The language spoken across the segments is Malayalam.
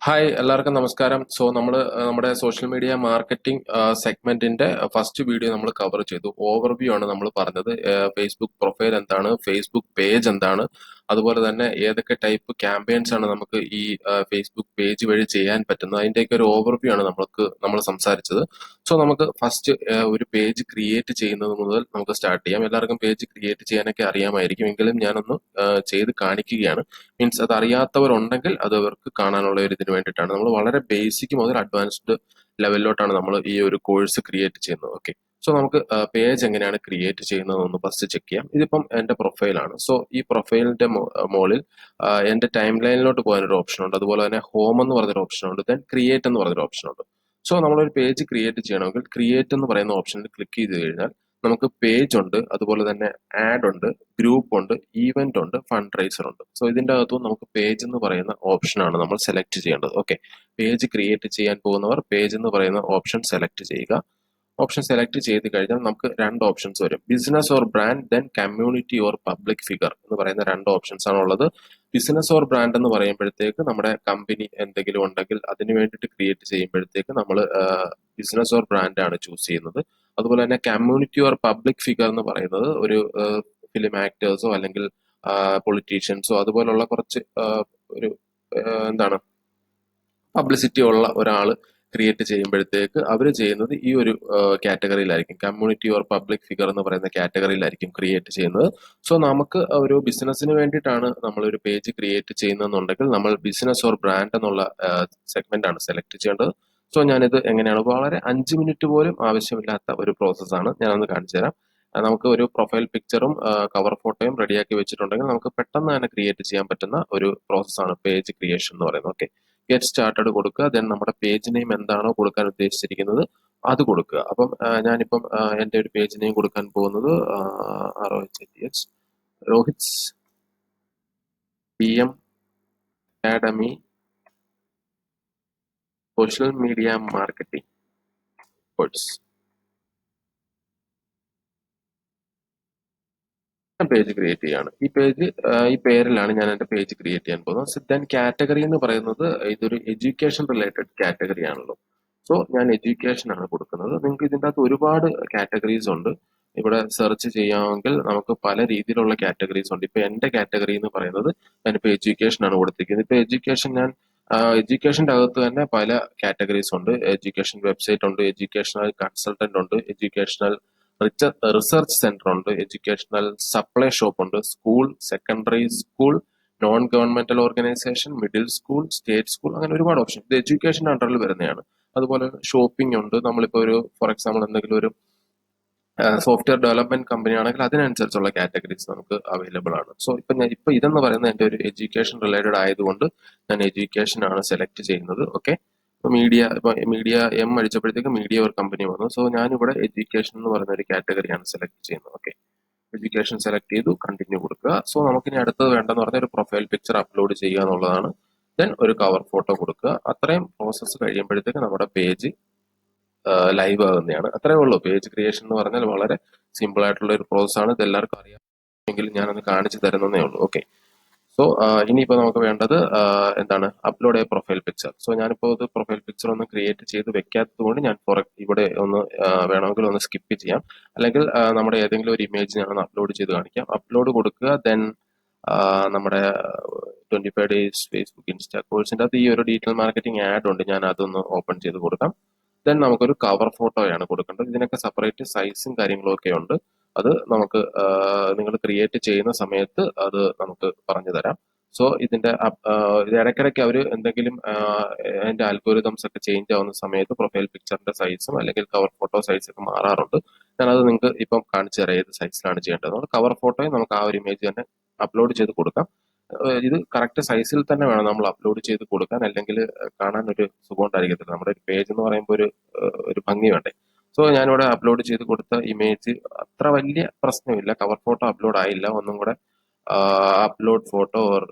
ഹായ് എല്ലാവർക്കും നമസ്കാരം. നമ്മുടെ സോഷ്യൽ മീഡിയ മാർക്കറ്റിംഗ് സെഗ്മെന്റിന്റെ ഫസ്റ്റ് വീഡിയോ നമ്മൾ കവർ ചെയ്തു. ഓവർവ്യൂ ആണ് നമ്മൾ പറഞ്ഞത്. ഫേസ്ബുക്ക് പ്രൊഫൈൽ എന്താണ്, ഫേസ്ബുക്ക് പേജ് എന്താണ്, അതുപോലെ തന്നെ ഏതൊക്കെ ടൈപ്പ് ക്യാമ്പയിൻസ് ആണ് നമുക്ക് ഈ ഫേസ്ബുക്ക് പേജ് വഴി ചെയ്യാൻ പറ്റുന്നത്, അതിന്റെയൊക്കെ ഒരു ഓവർവ്യൂ ആണ് നമ്മൾ സംസാരിച്ചത്. സോ നമുക്ക് ഫസ്റ്റ് ഒരു പേജ് ക്രിയേറ്റ് ചെയ്യുന്നത് മുതൽ നമുക്ക് സ്റ്റാർട്ട് ചെയ്യാം. എല്ലാവർക്കും പേജ് ക്രിയേറ്റ് ചെയ്യാനൊക്കെ അറിയാമായിരിക്കും, എങ്കിലും ഞാനൊന്ന് ചെയ്ത് കാണിക്കുകയാണ്. മീൻസ് അത് അറിയാത്തവരുണ്ടെങ്കിൽ അത് അവർക്ക് കാണാനുള്ള ഒരു ഇതിന് വേണ്ടിയിട്ടാണ്. നമ്മൾ വളരെ ബേസിക് മുതൽ അഡ്വാൻസ്ഡ് ലെവലിലോട്ടാണ് നമ്മൾ ഈ ഒരു കോഴ്സ് ക്രിയേറ്റ് ചെയ്യുന്നത്. ഓക്കെ, സോ നമുക്ക് പേജ് എങ്ങനെയാണ് ക്രിയേറ്റ് ചെയ്യുന്നതെന്ന് ഫസ്റ്റ് ചെക്ക് ചെയ്യാം. ഇതിപ്പം എന്റെ പ്രൊഫൈലാണ്. സോ ഈ പ്രൊഫൈലിന്റെ മുകളിൽ എന്റെ ടൈം ലൈനിലോട്ട് പോകാൻ ഒരു ഓപ്ഷൻ ഉണ്ട്, അതുപോലെ തന്നെ ഹോം എന്ന് പറഞ്ഞൊരു ഓപ്ഷൻ ഉണ്ട്, ദെൻ ക്രിയേറ്റ് എന്ന് പറഞ്ഞൊരു ഓപ്ഷൻ ഉണ്ട്. സോ നമ്മളൊരു പേജ് ക്രിയേറ്റ് ചെയ്യണമെങ്കിൽ ക്രിയേറ്റ് എന്ന് പറയുന്ന ഓപ്ഷനിൽ ക്ലിക്ക് ചെയ്ത് കഴിഞ്ഞാൽ നമുക്ക് പേജ് ഉണ്ട്, അതുപോലെ തന്നെ ആഡ് ഉണ്ട്, ഗ്രൂപ്പ് ഉണ്ട്, ഈവന്റ് ഉണ്ട്, ഫണ്ട് റൈസർ ഉണ്ട്. സോ ഇതിന്റെ അകത്തും നമുക്ക് പേജ് എന്ന് പറയുന്ന ഓപ്ഷനാണ് നമ്മൾ സെലക്ട് ചെയ്യേണ്ടത്. ഓക്കെ, പേജ് ക്രിയേറ്റ് ചെയ്യാൻ പോകുന്നവർ പേജ് എന്ന് പറയുന്ന ഓപ്ഷൻ സെലക്ട് ചെയ്യുക. ഓപ്ഷൻ സെലക്ട് ചെയ്ത് കഴിഞ്ഞാൽ നമുക്ക് രണ്ട് ഓപ്ഷൻസ് വരും: business or brand, then community or public figure എന്ന് പറയുന്ന രണ്ട് ഓപ്ഷൻസ് ആണ് ഉള്ളത്. ബിസിനസ് ഓർ ബ്രാൻഡ് എന്ന് പറയുമ്പോഴത്തേക്ക് നമ്മുടെ കമ്പനി എന്തെങ്കിലും ഉണ്ടെങ്കിൽ അതിന് വേണ്ടിയിട്ട് ക്രിയേറ്റ് ചെയ്യുമ്പോഴത്തേക്ക് നമ്മൾ ബിസിനസ് ഓർ ബ്രാൻഡ് ആണ് ചൂസ് ചെയ്യുന്നത്. അതുപോലെ തന്നെ കമ്മ്യൂണിറ്റി ഓർ പബ്ലിക് ഫിഗർ എന്ന് പറയുന്നത് ഒരു ഫിലിം ആക്ടേഴ്സോ അല്ലെങ്കിൽ പൊളിറ്റീഷ്യൻസോ അതുപോലുള്ള കുറച്ച് ഒരു എന്താണ് പബ്ലിസിറ്റി ഉള്ള ഒരാൾ ക്രിയേറ്റ് ചെയ്യുമ്പോഴത്തേക്ക് അവർ ചെയ്യുന്നത് ഈ ഒരു കാറ്റഗറിയിലായിരിക്കും, കമ്മ്യൂണിറ്റി ഓർ പബ്ലിക് ഫിഗർ എന്ന് പറയുന്ന കാറ്റഗറിയിലായിരിക്കും ക്രിയേറ്റ് ചെയ്യുന്നത്. സോ നമുക്ക് ഒരു ബിസിനസ്സിന് വേണ്ടിയിട്ടാണ് നമ്മൾ ഒരു പേജ് ക്രിയേറ്റ് ചെയ്യുന്നതെന്നുണ്ടെങ്കിൽ നമ്മൾ ബിസിനസ് ഓർ ബ്രാൻഡ് എന്നുള്ള സെഗ്മെന്റ് ആണ് സെലക്ട് ചെയ്യേണ്ടത്. സോ ഞാനിത് എങ്ങനെയാണ്, വളരെ 5 മിനിറ്റ് പോലും ആവശ്യമില്ലാത്ത ഒരു പ്രോസസ്സാണ്, ഞാനൊന്ന് കാണിച്ചു തരാം. നമുക്ക് ഒരു പ്രൊഫൈൽ പിക്ചറും കവർ ഫോട്ടോയും റെഡിയാക്കി വെച്ചിട്ടുണ്ടെങ്കിൽ നമുക്ക് പെട്ടെന്ന് തന്നെ ക്രിയേറ്റ് ചെയ്യാൻ പറ്റുന്ന ഒരു പ്രോസസ്സാണ് പേജ് ക്രിയേഷൻ എന്ന് പറയുന്നത്. ഓക്കെ, ഗെറ്റ് സ്റ്റാർട്ടഡ് കൊടുക്കുക, ദെൻ നമ്മുടെ പേജ് നെയിം എന്താണോ കൊടുക്കാൻ ഉദ്ദേശിച്ചിരിക്കുന്നത് അത് കൊടുക്കുക. അപ്പം ഞാനിപ്പം എൻ്റെ ഒരു പേജ് നെയിം കൊടുക്കാൻ പോകുന്നത് ROHITH രോഹിത്സ് PM academy social media marketing course. Page create ചെയ്യാണ്. ഈ പേരിലാണ് ഞാൻ എൻ്റെ പേജ് ക്രിയേറ്റ് ചെയ്യാൻ പോകുന്നത്. ദെൻ കാറ്റഗറി എന്ന് പറയുന്നത് ഇതൊരു എഡ്യൂക്കേഷൻ റിലേറ്റഡ് കാറ്റഗറി ആണല്ലോ. സോ ഞാൻ എഡ്യൂക്കേഷൻ ആണ് കൊടുക്കുന്നത്. നിങ്ങൾക്ക് ഇതിൻ്റെ അകത്ത് ഒരുപാട് കാറ്റഗറീസ് ഉണ്ട്. ഇവിടെ സെർച്ച് ചെയ്യാമെങ്കിൽ നമുക്ക് പല രീതിയിലുള്ള കാറ്റഗറീസ് ഉണ്ട്. ഇപ്പൊ എന്റെ കാറ്റഗറി എന്ന് പറയുന്നത് ഞാനിപ്പോ എഡ്യൂക്കേഷൻ ആണ് കൊടുത്തിരിക്കുന്നത്. ഇപ്പൊ എഡ്യൂക്കേഷന്റെ അകത്ത് തന്നെ പല കാറ്റഗറീസ് ഉണ്ട്. എഡ്യൂക്കേഷൻ വെബ്സൈറ്റ് ഉണ്ട്, എഡ്യൂക്കേഷണൽ കൺസൾട്ടന്റ് ഉണ്ട്, എഡ്യൂക്കേഷണൽ റിസർച്ച് സെന്റർ ഉണ്ട്, എഡ്യൂക്കേഷണൽ സപ്ലൈ ഷോപ്പ് ഉണ്ട്, school, secondary school, non governmental organisation, middle school, state school, അങ്ങനെ ഒരുപാട് ഓപ്ഷൻ ഇത് എഡ്യൂക്കേഷൻ അണ്ടറിൽ വരുന്നതാണ്. അതുപോലെ ഷോപ്പിംഗ് ഉണ്ട്. നമ്മളിപ്പോ ഒരു ഫോർ എക്സാമ്പിൾ എന്തെങ്കിലും ഒരു സോഫ്റ്റ്വെയർ ഡെവലപ്മെന്റ് കമ്പനി ആണെങ്കിൽ അതിനനുസരിച്ചുള്ള കാറ്റഗറീസ് നമുക്ക് അവൈലബിൾ ആണ്. സോ ഇപ്പൊ ഇതെന്ന് പറയുന്നത് എന്റെ ഒരു എഡ്യൂക്കേഷൻ റിലേറ്റഡ് ആയതുകൊണ്ട് ഞാൻ എഡ്യൂക്കേഷൻ ആണ് സെലക്ട് ചെയ്യുന്നത്. ഓക്കെ, ഇപ്പൊ മീഡിയ അടിച്ചപ്പോഴത്തേക്ക് മീഡിയ ഒരു കമ്പനി വന്നു. സോ ഞാനിവിടെ എഡ്യൂക്കേഷൻ എന്ന് പറയുന്ന ഒരു കാറ്റഗറിയാണ് സെലക്ട് ചെയ്യുന്നത്. ഓക്കെ, എഡ്യൂക്കേഷൻ സെലക്ട് ചെയ്തു, കണ്ടിന്യൂ കൊടുക്കുക. സോ നമുക്കിനി അടുത്തത് വേണ്ടെന്ന് പറഞ്ഞാൽ ഒരു പ്രൊഫൈൽ പിക്ചർ അപ്ലോഡ് ചെയ്യുക എന്നുള്ളതാണ്. ദെൻ ഒരു കവർ ഫോട്ടോ കൊടുക്കുക. അത്രയും പ്രോസസ്സ് കഴിയുമ്പോഴത്തേക്ക് നമ്മുടെ പേജ് ലൈവ് ആകുന്നതാണ്. അത്രേ ഉള്ളൂ. പേജ് ക്രിയേഷൻ എന്ന് പറഞ്ഞാൽ വളരെ സിമ്പിൾ ആയിട്ടുള്ള ഒരു പ്രോസസ് ആണ്. ഇത് എല്ലാവർക്കും അറിയാമെങ്കിൽ ഞാനൊന്ന് കാണിച്ചു തരുന്നതേ ഉള്ളൂ. ഓക്കെ, സോ ഇനിയിപ്പോൾ നമുക്ക് വേണ്ടത് എന്താണ്, അപ്ലോഡ് ചെയ്യ പ്രൊഫൈൽ പിക്ചർ. സോ ഞാനിപ്പോൾ ഇത് പ്രൊഫൈൽ പിക്ചർ ഒന്ന് ക്രിയേറ്റ് ചെയ്ത് വെക്കാത്തത് കൊണ്ട് ഞാൻ ഇവിടെ ഒന്ന് വേണമെങ്കിൽ ഒന്ന് സ്കിപ്പ് ചെയ്യാം, അല്ലെങ്കിൽ നമ്മുടെ ഏതെങ്കിലും ഒരു ഇമേജ് ഞാനൊന്ന് അപ്ലോഡ് ചെയ്ത് കാണിക്കാം. അപ്ലോഡ് കൊടുക്കുക. ദെൻ നമ്മുടെ 25 ഡേയ്സ് ഫേസ്ബുക്ക് ഇൻസ്റ്റാ കോഴ്സിൻ്റെ അത് ഈ ഒരു ഡീറ്റെയിൽ മാർക്കറ്റിംഗ് ആഡ് ഉണ്ട്, ഞാൻ അതൊന്ന് ഓപ്പൺ ചെയ്ത് കൊടുക്കാം. ദെൻ നമുക്കൊരു കവർ ഫോട്ടോയാണ് കൊടുക്കേണ്ടത്. ഇതിനൊക്കെ സെപ്പറേറ്റ് സൈസും കാര്യങ്ങളും ഒക്കെ ഉണ്ട്. അത് നമുക്ക് നിങ്ങൾ ക്രിയേറ്റ് ചെയ്യുന്ന സമയത്ത് അത് നമുക്ക് പറഞ്ഞു തരാം. സോ ഇത് ഇടയ്ക്കിടയ്ക്ക് അവർ എന്തെങ്കിലും അതിന്റെ അൽഗോരിതംസ് ഒക്കെ ചേഞ്ച് ആവുന്ന സമയത്ത് പ്രൊഫൈൽ പിക്ചറിന്റെ സൈസും അല്ലെങ്കിൽ കവർ ഫോട്ടോ സൈസ് ഒക്കെ മാറാറുണ്ട്. ഞാനത് നിങ്ങൾക്ക് ഇപ്പം കാണിച്ചു തരാം ഏത് സൈസിലാണ് ചെയ്യേണ്ടത്. കവർ ഫോട്ടോയും നമുക്ക് ആ ഒരു ഇമേജ് തന്നെ അപ്ലോഡ് ചെയ്ത് കൊടുക്കാം. ഇത് കറക്റ്റ് സൈസിൽ തന്നെ വേണം നമ്മൾ അപ്ലോഡ് ചെയ്ത് കൊടുക്കാൻ, അല്ലെങ്കിൽ കാണാൻ ഒരു സുഖം ഉണ്ടായിരിക്കത്തില്ല. നമ്മുടെ ഒരു പേജ് എന്ന് പറയുമ്പോൾ ഒരു ഭംഗി വേണ്ടേ. സോ ഞാനിവിടെ അപ്ലോഡ് ചെയ്ത് കൊടുത്ത ഇമേജ് അത്ര വലിയ പ്രശ്നമില്ല. കവർ ഫോട്ടോ അപ്ലോഡ് ആയില്ല. ഒന്നും കൂടെ അപ്ലോഡ് ഫോട്ടോ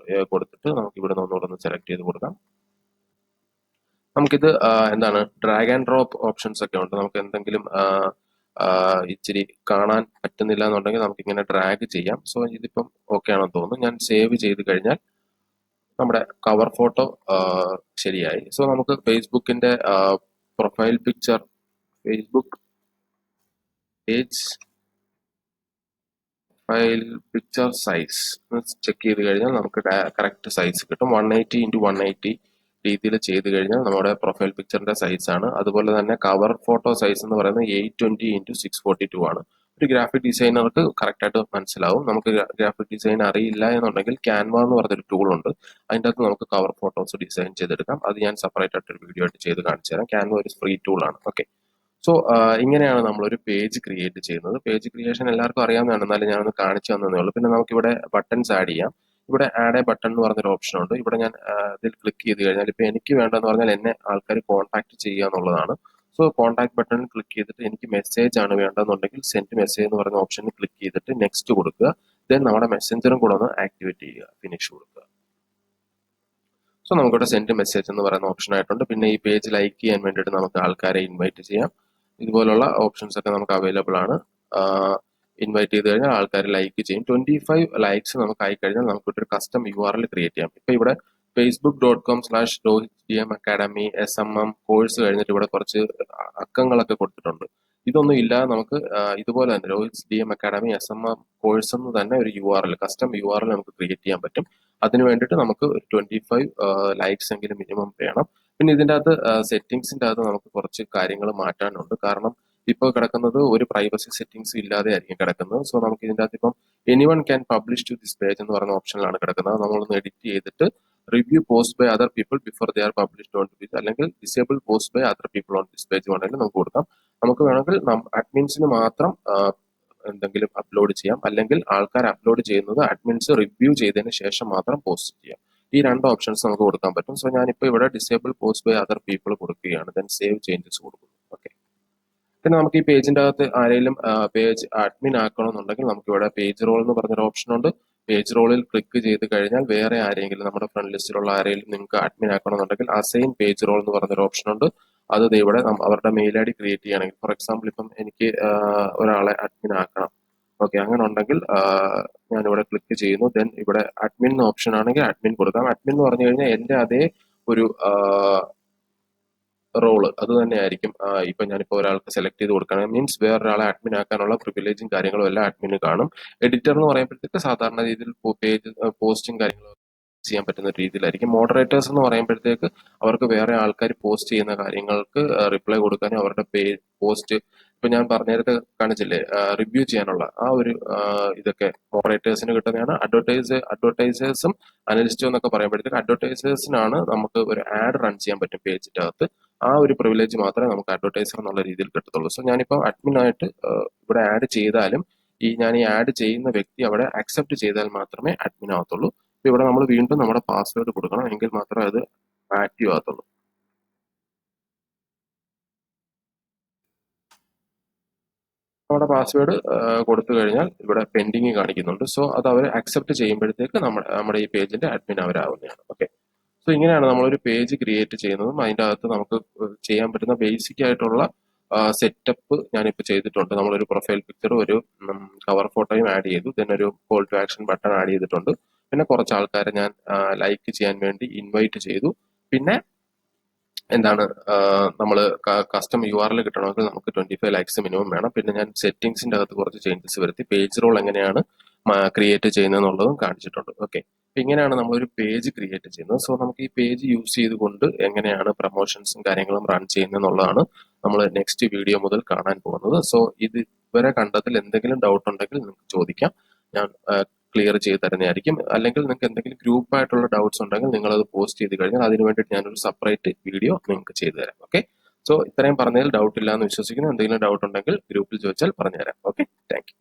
കൊടുത്തിട്ട് നമുക്ക് ഇവിടെ നിന്ന് ഒന്നുകൂടെ ഒന്ന് സെലക്ട് ചെയ്ത് കൊടുക്കാം. നമുക്കിത് എന്താണ്, ഡ്രാഗ് ആൻഡ് ഡ്രോപ്പ് ഓപ്ഷൻസ് ഒക്കെ ഉണ്ട്. നമുക്ക് എന്തെങ്കിലും ഇച്ചിരി കാണാൻ പറ്റുന്നില്ല എന്നുണ്ടെങ്കിൽ നമുക്ക് ഇങ്ങനെ ഡ്രാഗ് ചെയ്യാം. സോ ഇതിപ്പം ഓക്കെ ആണെന്ന് തോന്നുന്നു. ഞാൻ സേവ് ചെയ്ത് കഴിഞ്ഞാൽ നമ്മുടെ കവർ ഫോട്ടോ ശരിയായി. സോ നമുക്ക് ഫേസ്ബുക്കിന്റെ profile picture, Facebook page file picture size check ചെയ്ത് കഴിഞ്ഞാൽ നമുക്ക് കറക്റ്റ് സൈസ് കിട്ടും. 180x180 രീതിയിൽ ചെയ്ത് കഴിഞ്ഞാൽ നമ്മുടെ പ്രൊഫൈൽ പിക്ചറിന്റെ സൈസ് ആണ്. അതുപോലെ തന്നെ കവർ ഫോട്ടോ സൈസ് എന്ന് പറയുന്നത് 820x642 ആണ്. ഒരു ഗ്രാഫിക് ഡിസൈനർക്ക് കറക്റ്റ് ആയിട്ട് മനസ്സിലാവും. നമുക്ക് ഗ്രാഫിക് ഡിസൈൻ അറിയില്ല എന്നുണ്ടെങ്കിൽ ക്യാൻവ എന്ന് പറഞ്ഞൊരു ടൂൾ ഉണ്ട്. അതിൻ്റെ അകത്ത് നമുക്ക് കവർ ഫോട്ടോസ് ഡിസൈൻ ചെയ്തെടുക്കാം. അത് ഞാൻ സെപ്പറേറ്റ് ആയിട്ട് ഒരു വീഡിയോ ആയിട്ട് ചെയ്ത് കാണിച്ചു തരാം. ക്യാൻവ ഒരു ഫ്രീ ടൂൾ ആണ്. ഓക്കെ, സോ ഇങ്ങനെയാണ് നമ്മളൊരു പേജ് ക്രിയേറ്റ് ചെയ്യുന്നത്. പേജ് ക്രിയേഷൻ എല്ലാവർക്കും അറിയാവുന്നതാണ്, എന്നാലും ഞാനൊന്ന് കാണിച്ചു തന്നതേ ഉള്ളൂ. പിന്നെ നമുക്കിവിടെ ബട്ടൺസ് ആഡ് ചെയ്യാം. ഇവിടെ ആഡ് എ ബട്ടൺ എന്ന് പറഞ്ഞൊരു ഓപ്ഷൻ ഉണ്ട്. ഇവിടെ ഞാൻ ഇതിൽ ക്ലിക്ക് ചെയ്ത് കഴിഞ്ഞാൽ ഇപ്പൊ എനിക്ക് വേണ്ടതെന്ന് പറഞ്ഞാൽ എന്നെ ആൾക്കാർ കോൺടാക്ട് ചെയ്യുക എന്നുള്ളതാണ്. സോ കോൺടാക്ട് ബട്ടണിൽ ക്ലിക്ക് ചെയ്തിട്ട് എനിക്ക് മെസ്സേജ് ആണ് വേണ്ടതെന്നുണ്ടെങ്കിൽ സെൻഡ് മെസ്സേജ് എന്ന് പറയുന്ന ഓപ്ഷനിൽ ക്ലിക്ക് ചെയ്തിട്ട് നെക്സ്റ്റ് കൊടുക്കുക. ദെൻ നമ്മുടെ മെസ്സഞ്ചറും കൂടെ ഒന്ന് ആക്ടിവേറ്റ് ചെയ്യുക, ഫിനിഷ് കൊടുക്കുക. സോ നമുക്കിവിടെ സെൻഡ് മെസ്സേജ് എന്ന് പറയുന്ന ഓപ്ഷൻ ആയിട്ടുണ്ട്. പിന്നെ ഈ പേജ് ലൈക്ക് ചെയ്യാൻ വേണ്ടിയിട്ട് നമുക്ക് ആൾക്കാരെ ഇൻവൈറ്റ് ചെയ്യാം. ഇതുപോലുള്ള ഓപ്ഷൻസ് ഒക്കെ നമുക്ക് അവൈലബിൾ ആണ്. ഇൻവൈറ്റ് ചെയ്ത് കഴിഞ്ഞാൽ ആൾക്കാർ ലൈക്ക് ചെയ്യും. 25 ലൈക്സ് നമുക്ക് ആയി കഴിഞ്ഞാൽ നമുക്ക് ഒരു കസ്റ്റം URL ക്രിയേറ്റ് ചെയ്യാം. ഇപ്പൊ ഇവിടെ facebook.com/rohitdm academy SMM കോഴ്സ് കഴിഞ്ഞിട്ട് ഇവിടെ കുറച്ച് അക്കങ്ങളൊക്കെ കൊടുത്തിട്ടുണ്ട്. ഇതൊന്നും ഇല്ലാതെ നമുക്ക് ഇതുപോലെ തന്നെ Rohit DM academy SMM course എന്ന് തന്നെ ഒരു URL, കസ്റ്റം URL നമുക്ക് ക്രിയേറ്റ് ചെയ്യാൻ പറ്റും. അതിന് വേണ്ടിയിട്ട് നമുക്ക് 25 ലൈക്സ് എങ്കിലും മിനിമം വേണം. പിന്നെ ഇതിൻ്റെ അകത്ത് സെറ്റിംഗ്സിൻ്റെ അകത്ത് നമുക്ക് കുറച്ച് കാര്യങ്ങൾ മാറ്റാനുണ്ട്. കാരണം ഇപ്പോൾ കിടക്കുന്നത് ഒരു പ്രൈവസി സെറ്റിംഗ്സ് ഇല്ലാതെ ആയിരിക്കും കിടക്കുന്നത്. സോ നമുക്ക് ഇതിൻ്റെ അകത്ത് ഇപ്പം anyone can publish to this page എന്ന് പറയുന്ന ഓപ്ഷനിലാണ് കിടക്കുന്നത്. നമ്മളൊന്ന് എഡിറ്റ് ചെയ്തിട്ട് review post by other people before they are published on this, അല്ലെങ്കിൽ disable post by other people on this page വേണമെങ്കിൽ നമുക്ക് കൊടുക്കാം. നമുക്ക് വേണമെങ്കിൽ അഡ്മിൻസിന് മാത്രം എന്തെങ്കിലും അപ്ലോഡ് ചെയ്യാം, അല്ലെങ്കിൽ ആൾക്കാർ അപ്ലോഡ് ചെയ്യുന്നത് അഡ്മിൻസ് റിവ്യൂ ചെയ്തതിന് ശേഷം മാത്രം പോസ്റ്റ് ചെയ്യാം. ഈ രണ്ട് ഓപ്ഷൻസ് നമുക്ക് കൊടുക്കാൻ പറ്റും. സോ ഞാനിപ്പോൾ ഇവിടെ disable post by other people കൊടുക്കുകയാണ്. ദെൻ സേവ് ചേഞ്ചസ് കൊടുക്കുന്നു. ഓക്കെ, പിന്നെ നമുക്ക് ഈ പേജിന്റെ അകത്ത് ആരെങ്കിലും പേജ് അഡ്മിൻ ആക്കണമെന്നുണ്ടെങ്കിൽ നമുക്ക് ഇവിടെ പേജ് റോൾ എന്ന് പറഞ്ഞൊരു ഓപ്ഷൻ ഉണ്ട്. പേജ് റോളിൽ ക്ലിക്ക് ചെയ്ത് കഴിഞ്ഞാൽ വേറെ ആരെങ്കിലും നമ്മുടെ ഫ്രണ്ട് ലിസ്റ്റിലുള്ള ആരെങ്കിലും നിങ്ങൾക്ക് അഡ്മിൻ ആക്കണമെന്നുണ്ടെങ്കിൽ അസൈൻ പേജ് റോൾ എന്ന് പറഞ്ഞൊരു ഓപ്ഷൻ ഉണ്ട്. അത് ഇവിടെ അവരുടെ മെയിൽ ID ക്രിയേറ്റ് ചെയ്യുകയാണെങ്കിൽ, ഫോർ എക്സാമ്പിൾ ഇപ്പം എനിക്ക് ഒരാളെ അഡ്മിൻ ആക്കണം. ഓക്കെ, അങ്ങനെ ഉണ്ടെങ്കിൽ ഞാനിവിടെ ക്ലിക്ക് ചെയ്യുന്നു. ദെൻ ഇവിടെ അഡ്മിൻ ഓപ്ഷൻ ആണെങ്കിൽ അഡ്മിൻ കൊടുക്കാം. അഡ്മിൻ എന്ന് പറഞ്ഞു കഴിഞ്ഞാൽ എൻ്റെ അതേ ഒരു റോള് അത് തന്നെയായിരിക്കും. ഇപ്പൊ ഞാനിപ്പോൾ ഒരാൾക്ക് സെലക്ട് ചെയ്ത് കൊടുക്കുകയാണെങ്കിൽ മീൻസ് വേറൊരാളെ അഡ്മിൻ ആക്കാനുള്ള പ്രിവിലേജും കാര്യങ്ങളും എല്ലാം അഡ്മിന് കാണും. എഡിറ്റർ എന്ന് പറയുമ്പോഴത്തേക്ക് സാധാരണ രീതിയിൽ പേജ് പോസ്റ്റും കാര്യങ്ങളും ചെയ്യാൻ പറ്റുന്ന രീതിയിലായിരിക്കും. മോഡറേറ്റേഴ്സ് എന്ന് പറയുമ്പോഴത്തേക്ക് അവർക്ക് വേറെ ആൾക്കാർ പോസ്റ്റ് ചെയ്യുന്ന കാര്യങ്ങൾക്ക് റിപ്ലൈ കൊടുക്കാനും അവരുടെ പോസ്റ്റ് ഇപ്പൊ ഞാൻ പറഞ്ഞ കാണിച്ചില്ലേ റിവ്യൂ ചെയ്യാനുള്ള ആ ഒരു ഇതൊക്കെ മോഡറേറ്റേഴ്സിന് കിട്ടുന്നതാണ്. അഡ്വർടൈസേഴ്സും അനലിസ്റ്റും എന്നൊക്കെ പറയുമ്പോഴത്തേക്ക് അഡ്വർടൈസേഴ്സിനാണ് നമുക്ക് ഒരു ആഡ് റൺ ചെയ്യാൻ പറ്റും പേജിന്റെ അകത്ത്. ആ ഒരു പ്രിവിലേജ് മാത്രമേ നമുക്ക് അഡ്വർടൈസർ എന്നുള്ള രീതിയിൽ കിട്ടത്തുള്ളൂ. സോ ഞാനിപ്പോൾ അഡ്മിൻ ആയിട്ട് ഇവിടെ ആഡ് ചെയ്താലും ഞാൻ ഈ ആഡ് ചെയ്യുന്ന വ്യക്തി അവിടെ അക്സെപ്റ്റ് ചെയ്താൽ മാത്രമേ അഡ്മിൻ ആവത്തുള്ളൂ. ഇവിടെ നമ്മൾ വീണ്ടും നമ്മുടെ പാസ്വേഡ് കൊടുക്കണം, എങ്കിൽ മാത്രമേ അത് ആക്റ്റീവ് ആകത്തുള്ളൂ. നമ്മുടെ പാസ്വേഡ് കൊടുത്തു കഴിഞ്ഞാൽ ഇവിടെ പെൻഡിങ് കാണിക്കുന്നുണ്ട്. സോ അത് അവർ അക്സെപ്റ്റ് ചെയ്യുമ്പോഴത്തേക്ക് നമ്മുടെ ഈ പേജിന്റെ അഡ്മിൻ അവരാവുന്നതാണ്. ഓക്കെ, സോ ഇങ്ങനെയാണ് നമ്മളൊരു പേജ് ക്രിയേറ്റ് ചെയ്യുന്നതും അതിൻ്റെ അകത്ത് നമുക്ക് ചെയ്യാൻ പറ്റുന്ന ബേസിക് ആയിട്ടുള്ള സെറ്റപ്പ് ഞാനിപ്പോൾ ചെയ്തിട്ടുണ്ട്. നമ്മളൊരു പ്രൊഫൈൽ പിക്ചർ, ഒരു കവർ ഫോട്ടോയും ആഡ് ചെയ്തു. ദെൻ ഒരു call to action button add ചെയ്തിട്ടുണ്ട്. പിന്നെ കുറച്ച് ആൾക്കാരെ ഞാൻ ലൈക്ക് ചെയ്യാൻ വേണ്ടി ഇൻവൈറ്റ് ചെയ്തു. പിന്നെ എന്താണ് നമ്മൾ കസ്റ്റം URL കിട്ടണമെങ്കിൽ നമുക്ക് 25 ലൈക്സ് മിനിമം വേണം. പിന്നെ ഞാൻ സെറ്റിംഗ്സിന്റെ അകത്ത് കുറച്ച് ചേഞ്ചസ് വരുത്തി പേജ് റോൾ എങ്ങനെയാണ് ക്രിയേറ്റ് ചെയ്യുന്നതെന്നുള്ളതും കാണിച്ചിട്ടുണ്ട്. ഓക്കെ, ഇങ്ങനെയാണ് നമ്മളൊരു പേജ് ക്രിയേറ്റ് ചെയ്യുന്നത്. സോ നമുക്ക് ഈ പേജ് യൂസ് ചെയ്തുകൊണ്ട് എങ്ങനെയാണ് പ്രൊമോഷൻസും കാര്യങ്ങളും റൺ ചെയ്യുന്നതെന്നുള്ളതാണ് നമ്മൾ നെക്സ്റ്റ് വീഡിയോ മുതൽ കാണാൻ പോകുന്നത്. സോ ഇത് ഇതുവരെ കണ്ടതിൽ എന്തെങ്കിലും ഡൗട്ട് ഉണ്ടെങ്കിൽ നിങ്ങൾക്ക് ചോദിക്കാം, ഞാൻ ക്ലിയർ ചെയ്ത് തരുന്നതായിരിക്കും. അല്ലെങ്കിൽ നിങ്ങൾക്ക് എന്തെങ്കിലും ഗ്രൂപ്പായിട്ടുള്ള ഡൗട്ട്സ് ഉണ്ടെങ്കിൽ നിങ്ങൾ അത് പോസ്റ്റ് ചെയ്ത് കഴിഞ്ഞാൽ അതിന് വേണ്ടിയിട്ട് ഞാനൊരു സെപ്പറേറ്റ് വീഡിയോ നിങ്ങൾക്ക് ചെയ്തു തരാം. ഓക്കെ, സോ ഇത്രയും പറഞ്ഞതിൽ ഡൗട്ട് ഇല്ല എന്ന് വിശ്വസിക്കുന്നു. എന്തെങ്കിലും ഡൗട്ട് ഉണ്ടെങ്കിൽ ഗ്രൂപ്പിൽ ചോദിച്ചാൽ പറഞ്ഞുതരാം. Okay, thank you.